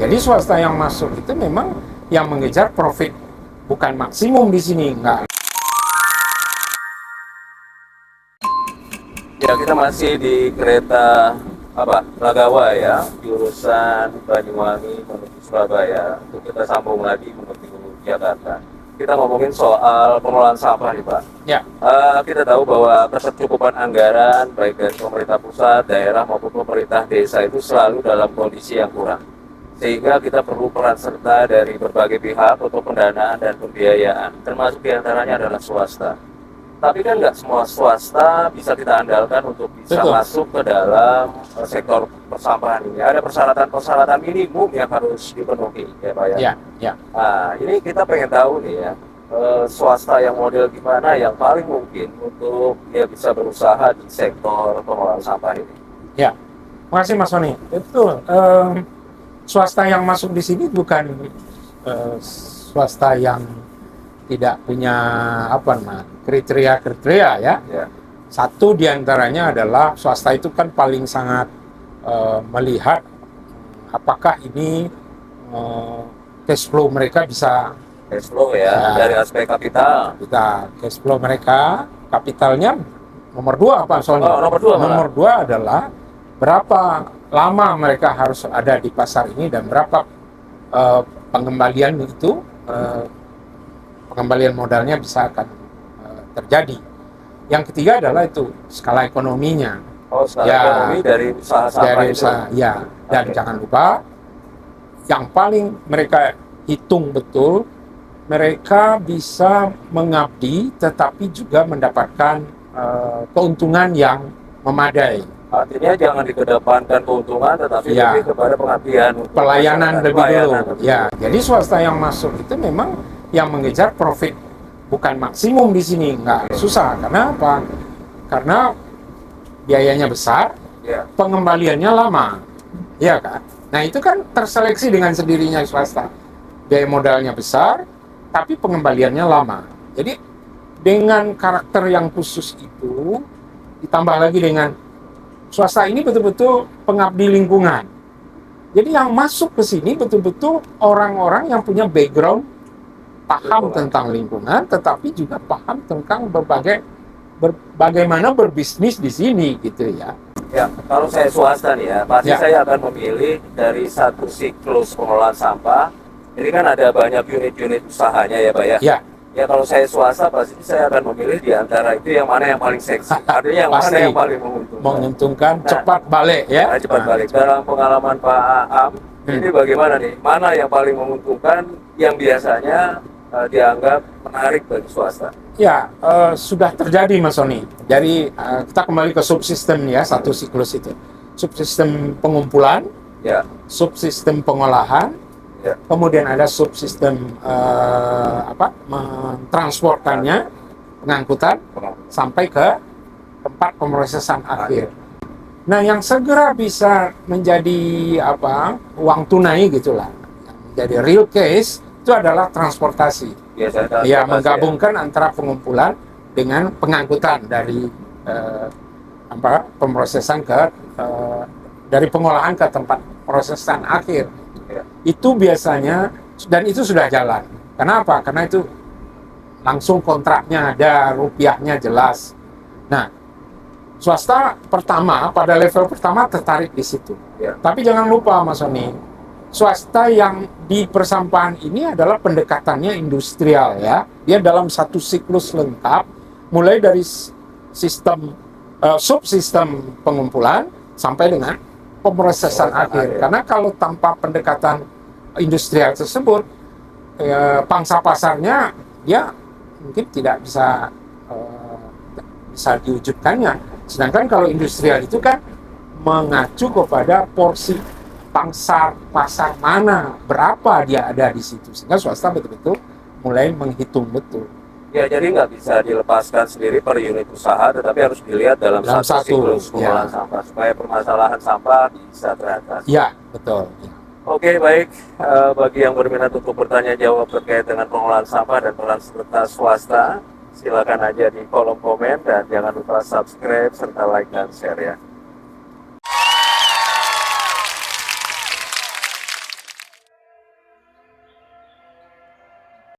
jadi swasta yang masuk itu memang yang mengejar profit, bukan maksimum di sini, enggak. Ya, kita masih di kereta Ragawa ya, jurusan Banyuwangi menuju Surabaya. Untuk kita sambung lagi menuju Jakarta. Kita ngomongin soal pengelolaan sampah nih Pak. Ya. Kita tahu bahwa ketercukupan anggaran baik dari pemerintah pusat, daerah maupun pemerintah desa itu selalu dalam kondisi yang kurang. Sehingga kita perlu peran serta dari berbagai pihak untuk pendanaan dan pembiayaan, termasuk diantaranya adalah swasta. Tapi kan nggak semua swasta bisa kita andalkan untuk bisa masuk ke dalam sektor persampahan ini. Ada persyaratan-persyaratan minimum yang harus dipenuhi, ya Pak ya? Ya. Nah, ini kita pengen tahu nih ya, swasta yang model gimana yang paling mungkin untuk dia bisa berusaha di sektor pengelolaan sampah ini. Ya, makasih Mas Sony. Betul. Swasta yang masuk di sini bukan swasta yang tidak punya kriteria ya. Satu diantaranya adalah swasta itu kan paling sangat melihat apakah ini cash flow mereka bisa cash flow ya, dari aspek kapital. Cash flow mereka, kapitalnya nomor 2 apa soalnya? Nomor 2 adalah berapa lama mereka harus ada di pasar ini dan berapa pengembalian itu, pengembalian modalnya bisa akan terjadi. Yang ketiga adalah itu skala ekonominya. Skala ekonomi dari usaha sampah itu. Ya, dan jangan lupa yang paling mereka hitung betul, mereka bisa mengabdi tetapi juga mendapatkan keuntungan yang memadai. Artinya jangan dikedepankan keuntungan tetapi lebih kepada pengabdian, pelayanan lebih dulu. Ya, jadi swasta yang masuk itu memang yang mengejar profit, bukan maksimum di sini. Nggak susah. Karena apa? Karena biayanya besar, pengembaliannya lama, ya kan? Nah itu kan terseleksi dengan sendirinya swasta. Biaya modalnya besar, tapi pengembaliannya lama. Jadi dengan karakter yang khusus itu, ditambah lagi dengan swasta ini betul-betul pengabdi lingkungan. Jadi yang masuk ke sini betul-betul orang-orang yang punya background paham tentang lingkungan, tetapi juga paham tentang bagaimana berbisnis di sini, gitu ya. Ya, kalau saya swasta nih ya, pasti saya akan memilih dari satu siklus pengelolaan sampah. Ini kan ada banyak unit-unit usahanya ya Pak ya. Ya kalau saya swasta pasti saya akan memilih di antara itu yang mana yang paling seksi. Artinya yang mana yang paling menguntungkan. Cepat balik ya. Cepat balik. Dalam pengalaman Pak Aam, ini bagaimana nih? Mana yang paling menguntungkan yang biasanya dianggap menarik bagi swasta? Ya, sudah terjadi Mas Sony. Jadi kita kembali ke subsistem ya, satu siklus itu. Subsistem pengumpulan, subsistem pengolahan, kemudian ada subsistem mentransportannya, pengangkutan sampai ke tempat pemrosesan akhir. Nah, yang segera bisa menjadi uang tunai gitulah, menjadi real case itu adalah transportasi. Ya, menggabungkan antara pengumpulan dengan pengangkutan dari pemrosesan ke dari pengolahan ke tempat prosesan akhir. Itu biasanya, dan itu sudah jalan. Kenapa? Karena itu langsung kontraknya ada, rupiahnya jelas. Nah, swasta pertama pada level pertama tertarik di situ. Tapi jangan lupa Mas Sony, swasta yang di persampahan ini adalah pendekatannya industrial ya. Dia dalam satu siklus lengkap, mulai dari sistem subsistem pengumpulan sampai dengan pemrosesan akhir. Karena kalau tanpa pendekatan industrial tersebut, pangsa pasarnya dia mungkin tidak bisa diwujudkannya. Sedangkan kalau industrial itu kan mengacu kepada porsi pasar mana, berapa dia ada di situ, sehingga swasta betul-betul mulai menghitung betul. Ya, jadi nggak bisa dilepaskan sendiri per unit usaha, tetapi harus dilihat dalam satu siklus pengolahan sampah supaya permasalahan sampah bisa teratasi. Ya, betul. Oke, baik. Bagi yang berminat untuk bertanya jawab terkait dengan pengelolaan sampah dan peran serta swasta, silakan aja di kolom komen dan jangan lupa subscribe serta like dan share ya.